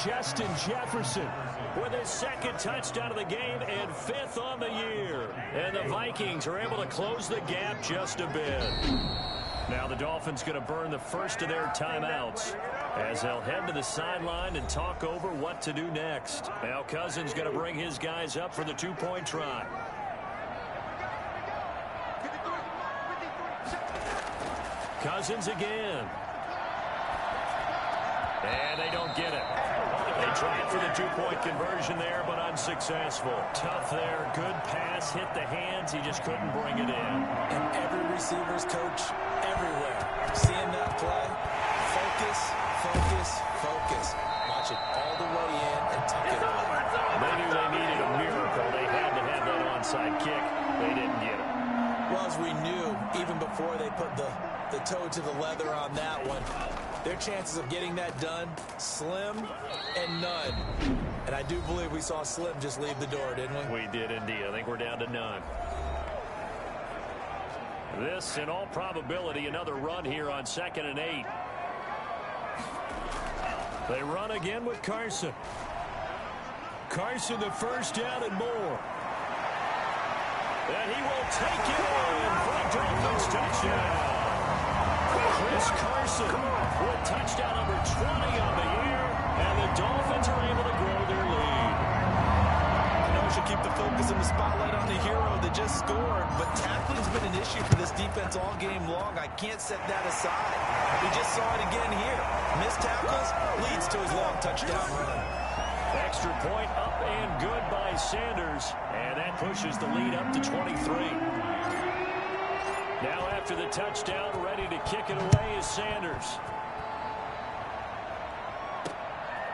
Justin Jefferson with his second touchdown of the game and 5th on the year. And the Vikings are able to close the gap just a bit. Now the Dolphins going to burn the first of their timeouts as they'll head to the sideline and talk over what to do next. Now Cousins going to bring his guys up for the two-point try. Cousins again. And they don't get it. They tried for the two-point conversion there, but unsuccessful. Tough there. Good pass. Hit the hands. He just couldn't bring it in. And every receiver's coach everywhere. Seeing that play, focus, focus, focus. Watch it all the way in and tuck it away. They knew they needed a miracle. They had to have that onside kick. They didn't get it. Well, as we knew, even before they put the toe to the leather on that one, their chances of getting that done, slim and none. And I do believe we saw Slim just leave the door, didn't we? We did indeed. I think we're down to none. This, in all probability, another run here on 2nd and 8. They run again with Carson. Carson, the first down and more. And he will take it in for a Dolphins touchdown. Chris Carson with touchdown number 20 on the year, and the Dolphins are able to grow their lead. should keep the focus and the spotlight on the hero that just scored, but tackling's been an issue for this defense all game long. I can't set that aside. We just saw it again here. Missed tackles leads to his long touchdown run. Extra point up and good by Sanders, and that pushes the lead up to 23. Now after the touchdown, ready to kick it away is Sanders.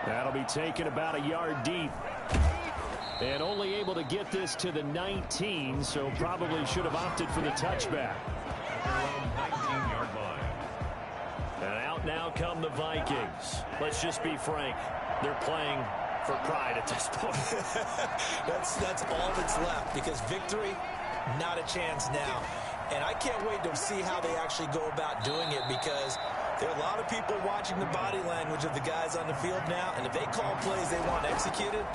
That'll be taken about a yard deep. And only able to get this to the 19, so probably should have opted for the touchback. 19-yard line. And out now come the Vikings. Let's just be frank. They're playing for pride at this point. That's all that's left, because victory, not a chance now. And I can't wait to see how they actually go about doing it, because there are a lot of people watching the body language of the guys on the field now, and if they call plays they want executed,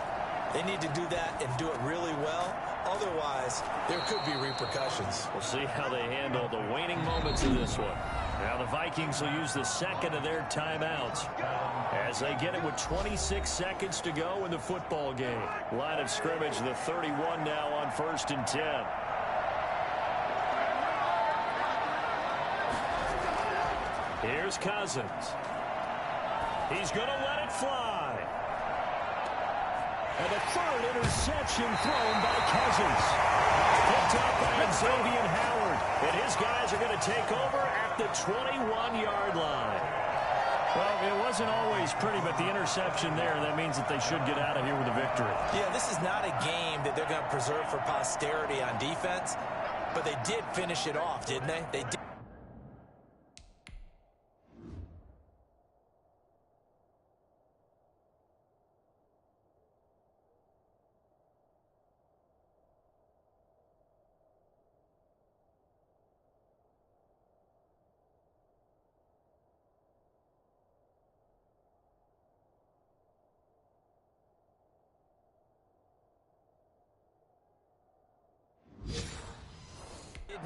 they need to do that and do it really well. Otherwise, there could be repercussions. We'll see how they handle the waning moments of this one. Now the Vikings will use the second of their timeouts as they get it with 26 seconds to go in the football game. Line of scrimmage, the 31 now on 1st and 10. Here's Cousins. He's going to let it fly. And the third interception thrown by Cousins. Picked up by Xavier Howard. And his guys are going to take over at the 21-yard line. Well, it wasn't always pretty, but the interception there, that means that they should get out of here with a victory. Yeah, this is not a game that they're going to preserve for posterity on defense, but they did finish it off, didn't they? They did.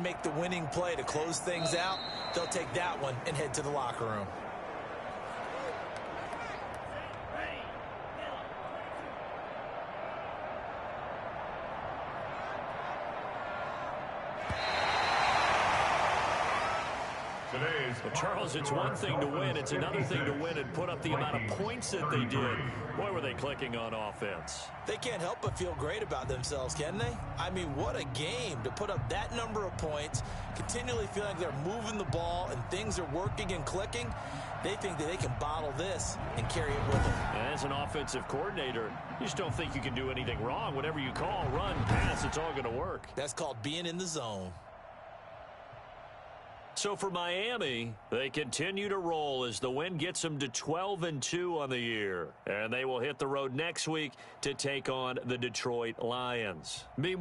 Make the winning play to close things out. They'll take that one and head to the locker room. Well, Charles, it's one thing to win. It's another thing to win and put up the amount of points that they did. Boy, were they clicking on offense. They can't help but feel great about themselves, can they? I mean, what a game to put up that number of points, continually feel like they're moving the ball and things are working and clicking. They think that they can bottle this and carry it with them. And as an offensive coordinator, you just don't think you can do anything wrong. Whatever you call, run, pass, it's all going to work. That's called being in the zone. So for Miami, they continue to roll as the win gets them to 12-2 on the year. And they will hit the road next week to take on the Detroit Lions.